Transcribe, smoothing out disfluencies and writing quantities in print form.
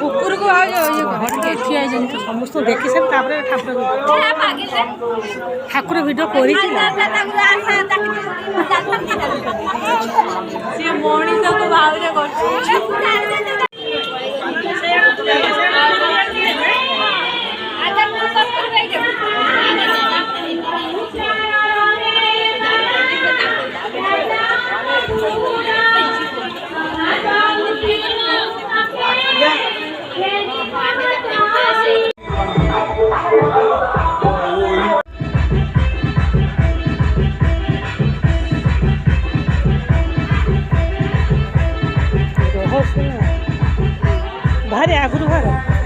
ऊपर को आ जाओ ये घर के ठिया जन तो समस्त देखि सब तापर ठाकुर वीडियो करी से मणिष को भावरे कर भारी आगुरी भार